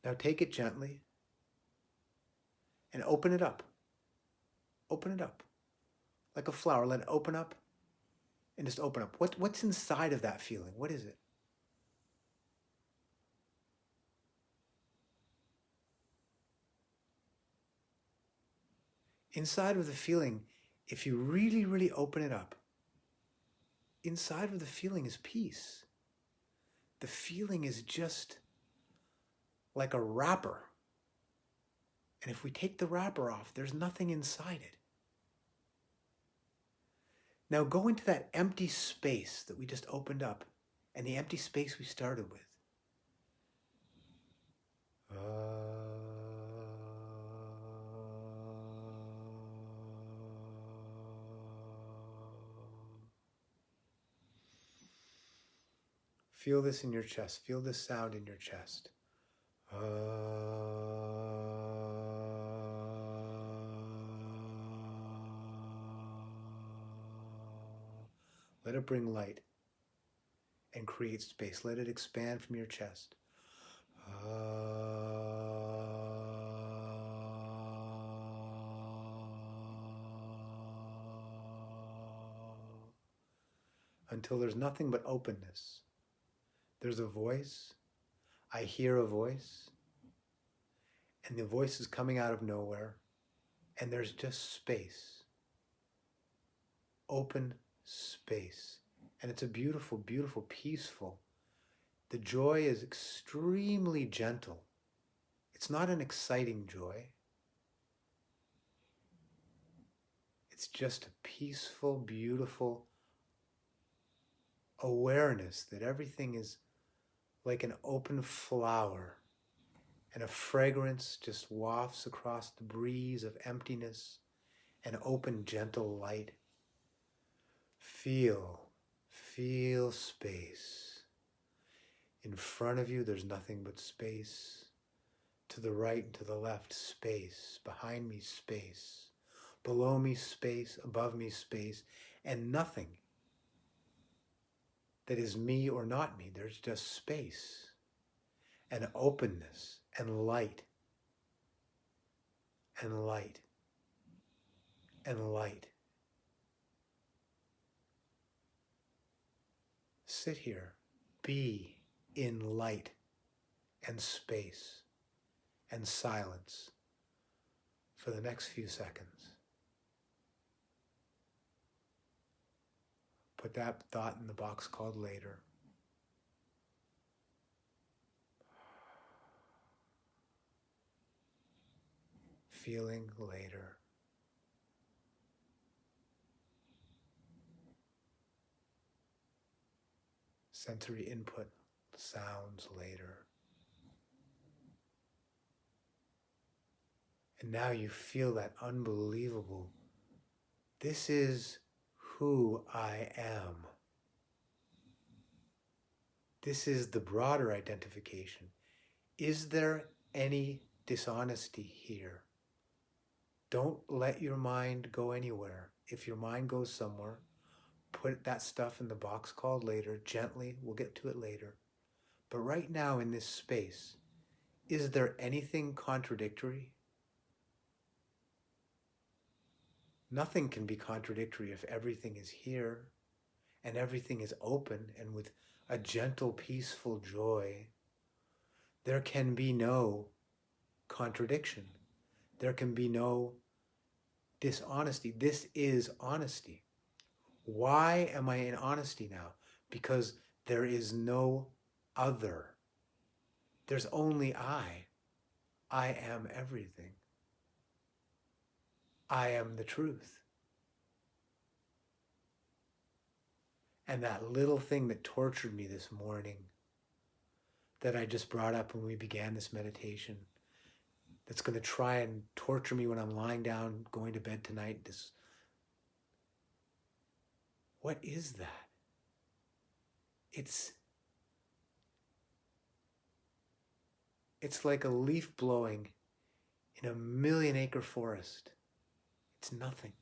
Now take it gently and open it up. Open it up. Like a flower, let it open up and just open up. What's inside of that feeling? What is it? Inside of the feeling, if you really, really open it up, inside of the feeling is peace. The feeling is just like a wrapper. And if we take the wrapper off, there's nothing inside it. Now go into that empty space that we just opened up and the empty space we started with. Feel this in your chest. Feel this sound in your chest. Let it bring light and create space. Let it expand from your chest. Until there's nothing but openness. There's a voice. I hear a voice. And the voice is coming out of nowhere. And there's just space. Open space. And it's a beautiful, beautiful, peaceful. The joy is extremely gentle. It's not an exciting joy. It's just a peaceful, beautiful awareness that everything is like an open flower, and a fragrance just wafts across the breeze of emptiness and open, gentle light. Feel space. In front of you, there's nothing but space. To the right and to the left, space. Behind me, space. Below me, space. Above me, space. And nothing that is me or not me. There's just space and openness and light and light and light. Sit here, be in light and space and silence for the next few seconds. Put that thought in the box called later. Feeling later. Sensory input, sounds later. And now you feel that unbelievable, this is who I am. This is the broader identification. Is there any dishonesty here? Don't let your mind go anywhere. If your mind goes somewhere, put that stuff in the box called later, gently. We'll get to it later. But right now in this space, is there anything contradictory? Nothing can be contradictory if everything is here and everything is open and with a gentle, peaceful joy. There can be no contradiction. There can be no dishonesty. This is honesty. Why am I in honesty now? Because there is no other. There's only I. I am everything. I am the truth. And that little thing that tortured me this morning, that I just brought up when we began this meditation, that's going to try and torture me when I'm lying down, going to bed tonight. What is that? It's like a leaf blowing in a 1,000,000-acre forest. It's nothing.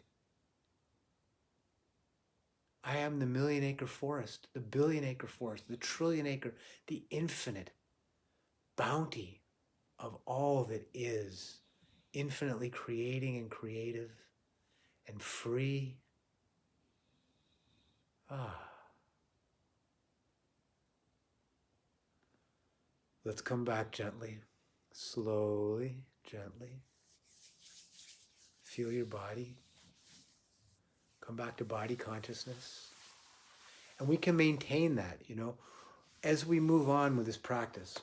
I am the 1,000,000-acre forest, the 1,000,000,000-acre forest, the 1,000,000,000,000-acre, the infinite bounty of all that is, infinitely creating and creative and free. Let's come back gently, slowly, gently. Feel your body. Come back to body consciousness. And we can maintain that, as we move on with this practice.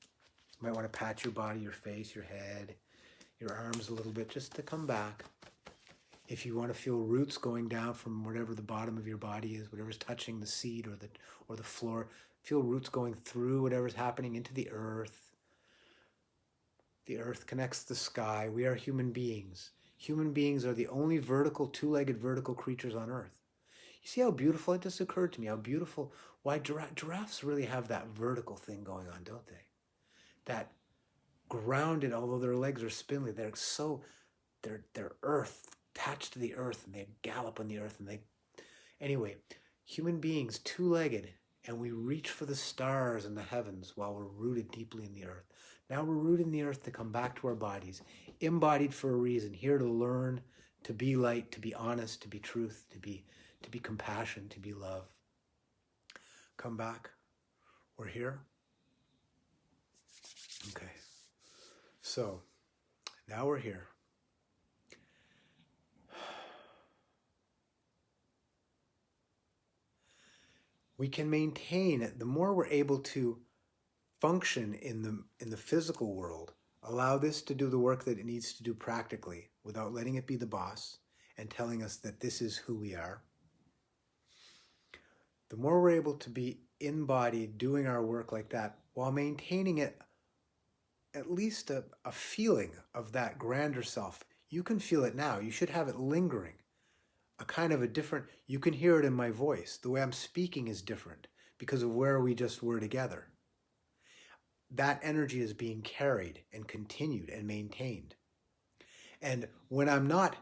You might want to pat your body, your face, your head, your arms a little bit, just to come back. If you want to feel roots going down from whatever the bottom of your body is, whatever's touching the seat or the floor, feel roots going through whatever's happening into the earth. The earth connects the sky. We are human beings. Human beings are the only two-legged vertical creatures on earth. You see how beautiful, it just occurred to me, how beautiful, why giraffes really have that vertical thing going on, don't they? That grounded, although their legs are spindly, they're earth, attached to the earth, and they gallop on the earth, anyway, human beings, two-legged, and we reach for the stars and the heavens while we're rooted deeply in the earth. Now we're rooted in the earth to come back to our bodies, embodied for a reason, here to learn, to be light, to be honest, to be truth, to be compassion, to be love. Come back. We're here. Okay. So, now we're here. We can maintain, the more we're able to function in the physical world, allow this to do the work that it needs to do practically without letting it be the boss and telling us that this is who we are. The more we're able to be embodied doing our work like that while maintaining it, at least a feeling of that grander self. You can feel it now. You should have it lingering. A kind of a different, you can hear it in my voice. The way I'm speaking is different because of where we just were together. That energy is being carried and continued and maintained. And when I'm not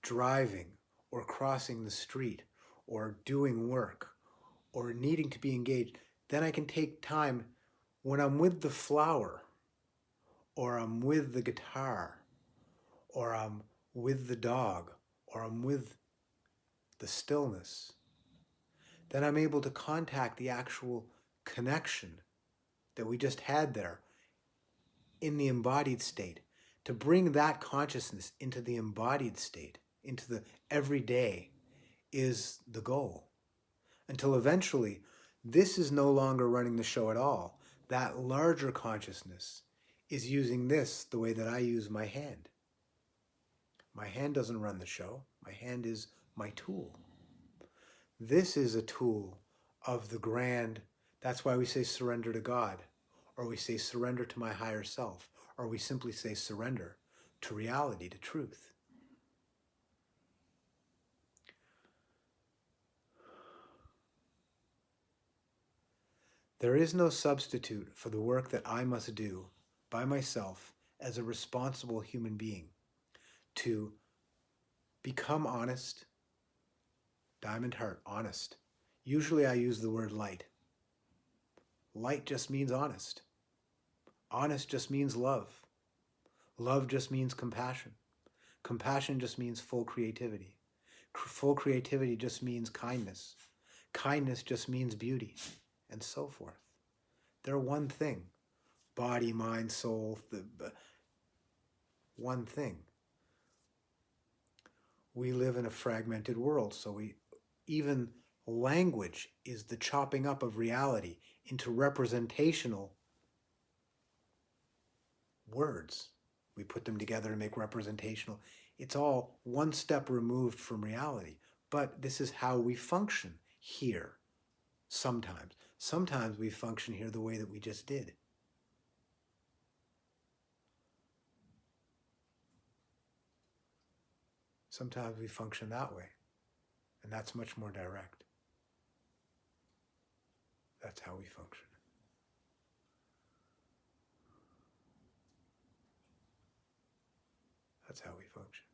driving or crossing the street or doing work or needing to be engaged, then I can take time when I'm with the flower or I'm with the guitar or I'm with the dog or I'm with the stillness, then I'm able to contact the actual connection that we just had there in the embodied state, to bring that consciousness into the embodied state, into the everyday, is the goal. Until eventually, this is no longer running the show at all. That larger consciousness is using this the way that I use my hand. My hand doesn't run the show. My hand is my tool. This is a tool of the grand, that's why we say surrender to God, or we say surrender to my higher self, or we simply say surrender to reality, to truth. There is no substitute for the work that I must do by myself as a responsible human being to become honest, diamond heart, honest. Usually I use the word light. Light just means honest. Honest just means love. Love just means compassion. Compassion just means full creativity. Full creativity just means kindness. Kindness just means beauty, and so forth. They're one thing. Body, mind, soul, one thing. We live in a fragmented world, so even language is the chopping up of reality into representational words. We put them together and make representational. It's all one step removed from reality. But this is how we function here sometimes. Sometimes we function here the way that we just did. Sometimes we function that way. And that's much more direct. That's how we function. That's how we function.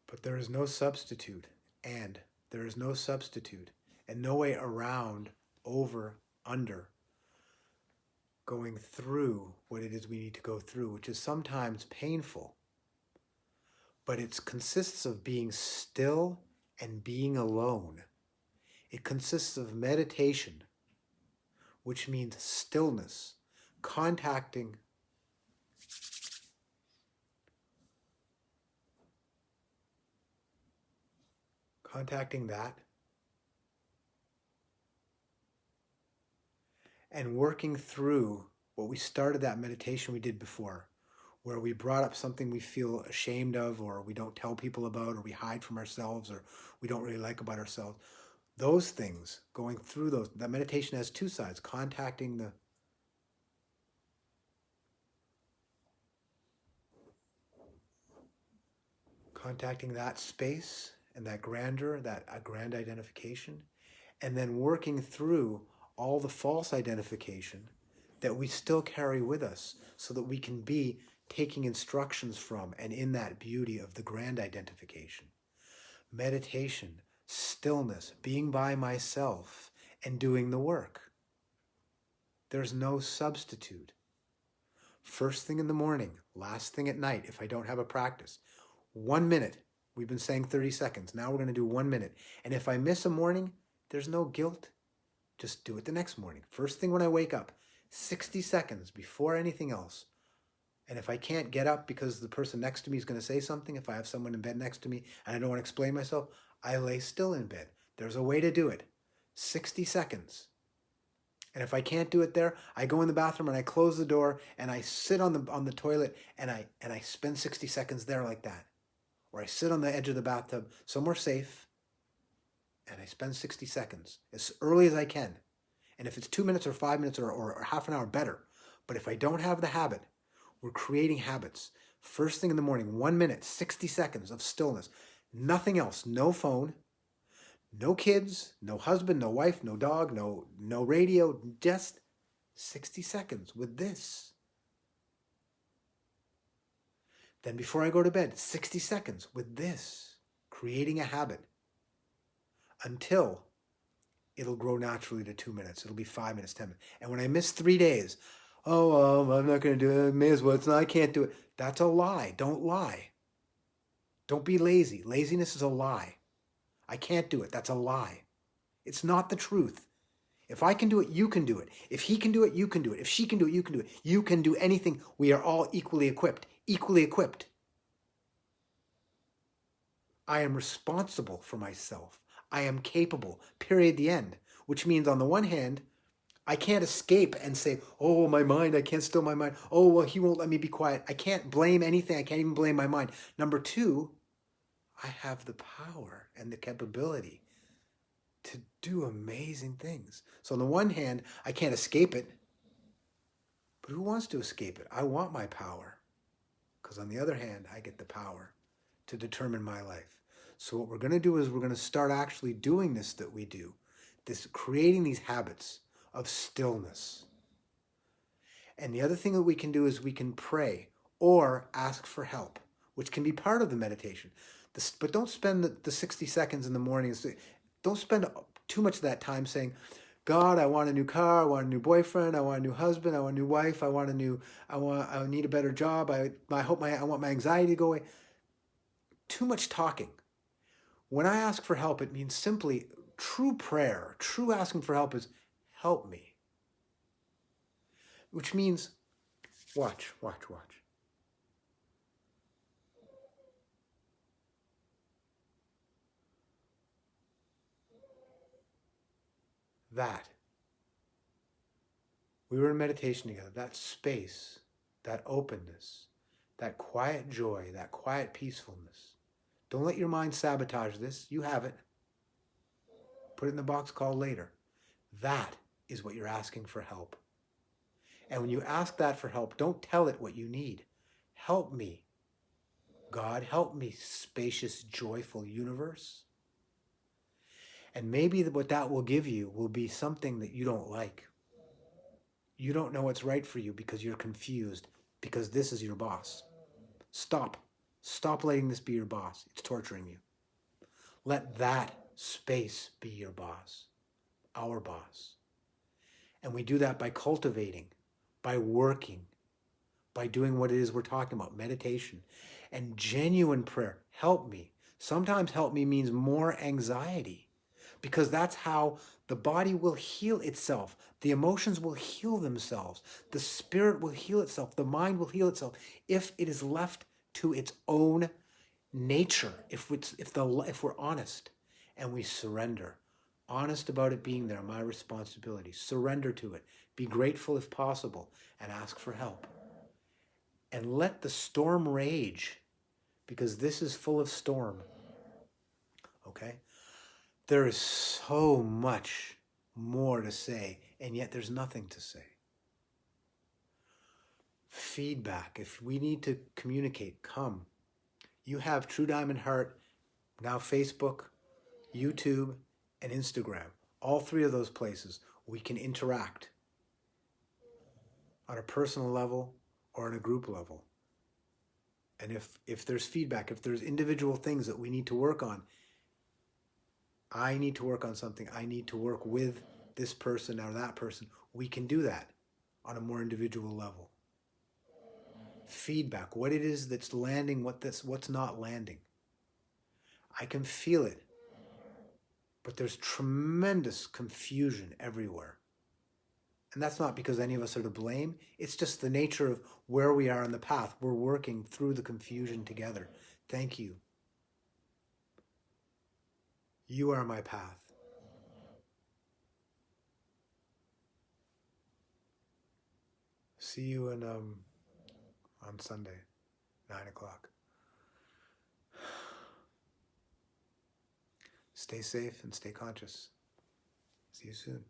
But there is no substitute, and there is no substitute, and no way around, over, under, going through what it is we need to go through, which is sometimes painful, but it consists of being still and being alone. It consists of meditation, which means stillness, contacting that and working through what we started that meditation we did before, where we brought up something we feel ashamed of, or we don't tell people about, or we hide from ourselves, or we don't really like about ourselves. Those things, going through those, that meditation has two sides, contacting that space and that grandeur, that grand identification, and then working through all the false identification that we still carry with us so that we can be taking instructions from and in that beauty of the grand identification. Meditation, stillness, being by myself and doing the work. There's no substitute. First thing in the morning, last thing at night, if I don't have a practice. 1 minute. We've been saying 30 seconds. Now we're going to do 1 minute. And if I miss a morning, there's no guilt. Just do it the next morning. First thing when I wake up, 60 seconds before anything else. And if I can't get up because the person next to me is going to say something, if I have someone in bed next to me and I don't want to explain myself, I lay still in bed. There's a way to do it. 60 seconds. And if I can't do it there, I go in the bathroom and I close the door and I sit on the toilet and I spend 60 seconds there like that. Or I sit on the edge of the bathtub somewhere safe and I spend 60 seconds as early as I can. And if it's 2 minutes or 5 minutes or half an hour, better. But if I don't have the habit, we're creating habits. First thing in the morning, 1 minute, 60 seconds of stillness. Nothing else. No phone, no kids, no husband, no wife, no dog, no radio. Just 60 seconds with this. Then before I go to bed, 60 seconds with this. Creating a habit. Until it'll grow naturally to 2 minutes. It'll be 5 minutes, 10 minutes. And when I miss 3 days, I'm not going to do it. I may as well. I can't do it. That's a lie. Don't lie. Don't be lazy. Laziness is a lie. I can't do it. That's a lie. It's not the truth. If I can do it, you can do it. If he can do it, you can do it. If she can do it, you can do it. You can do anything. We are all equally equipped. Equally equipped. I am responsible for myself. I am capable. Period. The end. Which means on the one hand, I can't escape and say, oh, my mind, I can't still my mind. Oh, well, he won't let me be quiet. I can't blame anything. I can't even blame my mind. Number two, I have the power and the capability to do amazing things. So on the one hand, I can't escape it. But who wants to escape it? I want my power. Because on the other hand, I get the power to determine my life. So what we're going to do is we're going to start actually doing this that we do. This creating these habits of stillness. And the other thing that we can do is we can pray or ask for help, which can be part of the meditation. But don't spend the 60 seconds in the morning. Don't spend too much of that time saying, God, I want a new car, I want a new boyfriend, I want a new husband, I want a new wife, I need a better job, I want my anxiety to go away. Too much talking. When I ask for help, it means simply true prayer, true asking for help is, help me. Which means, watch. That. We were in meditation together. That space, that openness, that quiet joy, that quiet peacefulness. Don't let your mind sabotage this. You have it. Put it in the box called later. That is what you're asking for help. And when you ask that for help, don't tell it what you need. Help me. God, help me, spacious, joyful universe. And maybe what that will give you will be something that you don't like. You don't know what's right for you because you're confused, because this is your boss. Stop. Stop letting this be your boss. It's torturing you. Let that space be your boss, our boss. And we do that by cultivating, by working, by doing what it is we're talking about, meditation and genuine prayer. Help me. Sometimes help me means more anxiety, because that's how the body will heal itself. The emotions will heal themselves. The spirit will heal itself. The mind will heal itself if it is left to its own nature, if we're honest and we surrender. Honest about it being there, my responsibility. Surrender to it. Be grateful if possible and ask for help. And let the storm rage, because this is full of storm. Okay? There is so much more to say, and yet there's nothing to say. Feedback. If we need to communicate, come. You have True Diamond Heart, now Facebook, YouTube, and Instagram. All three of those places we can interact on a personal level or on a group level. And if there's feedback, if there's individual things that we need to work on, I need to work on something, I need to work with this person or that person, we can do that on a more individual level. Feedback, what it is that's landing, what's not landing. I can feel it, but there's tremendous confusion everywhere. And that's not because any of us are to blame. It's just the nature of where we are on the path. We're working through the confusion together. Thank you. You are my path. See you on Sunday, 9 o'clock. Stay safe and stay conscious. See you soon.